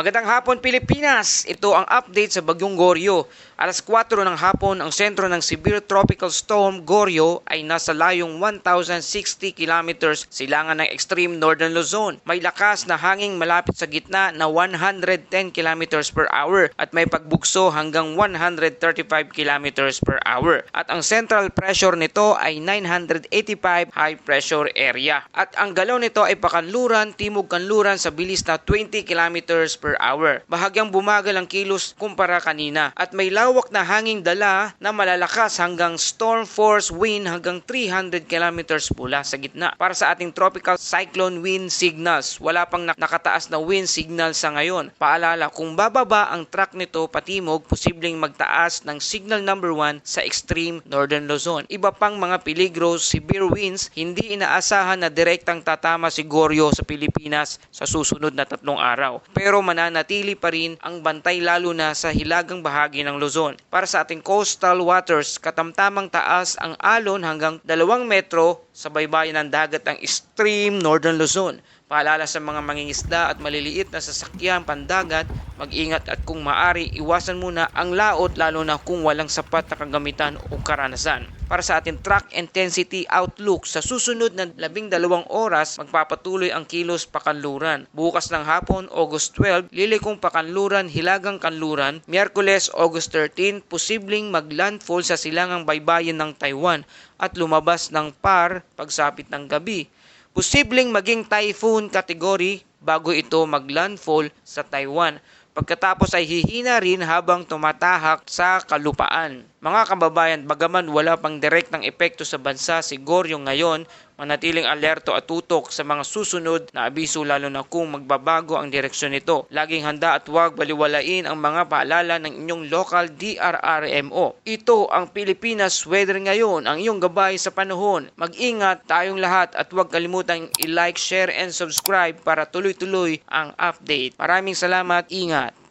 Magandang hapon Pilipinas! Ito ang update sa Bagyong Goryo. Alas 4 ng hapon, ang sentro ng Severe Tropical Storm Goryo ay nasa layong 1,060 kilometers silangan ng extreme northern Luzon. May lakas na hanging malapit sa gitna na 110 kilometers per hour at may pagbugso hanggang 135 kilometers per hour. At ang central pressure nito ay 985 high pressure area. At ang galaw nito ay pakanluran, timog kanluran sa bilis na 20 kilometers per hour. Bahagyang bumagal ang kilos kumpara kanina at may lawak na hanging dala na malalakas hanggang storm force wind hanggang 300 kilometers mula sa gitna. Para sa ating tropical cyclone wind signals, wala pang nakataas na wind signal sa ngayon. Paalala, kung bababa ang track nito patimog, posibleng magtaas ng signal number 1 sa extreme northern Luzon. Iba pang mga peligro, severe winds, hindi inaasahan na direktang tatama si Goryo sa Pilipinas sa susunod na 3 araw. Pero mananatili pa rin ang bantay lalo na sa hilagang bahagi ng Luzon. Para sa ating coastal waters, katamtamang taas ang alon hanggang 2 metro sa baybayin ng dagat ng extreme northern Luzon. Paalala sa mga mangingisda at maliliit na sasakyan pandagat, mag-ingat at kung maaari, iwasan muna ang laot lalo na kung walang sapat na kagamitan o karanasan. Para sa ating track intensity outlook, sa susunod na 12 oras, magpapatuloy ang kilos pakanluran. Bukas ng hapon, August 12, lilikong pakanluran, hilagang kanluran. Miyerkules, August 13, posibleng maglandfall sa silangang baybayin ng Taiwan at lumabas ng PAR pagsapit ng gabi. Posibleng maging typhoon category bago ito maglandfall sa Taiwan. Pagkatapos ay hihina rin habang tumatahak sa kalupaan. Mga kababayan, bagaman wala pang direktang epekto sa bansa si Goryo ngayon, manatiling alerto at tutok sa mga susunod na abiso lalo na kung magbabago ang direksyon nito. Laging handa at huwag baliwalain ang mga paalala ng inyong local DRRMO. Ito ang Pilipinas weather ngayon, ang iyong gabay sa panahon. Mag-ingat tayong lahat at huwag kalimutang i-like, share and subscribe para tuloy-tuloy ang update. Maraming salamat, ingat!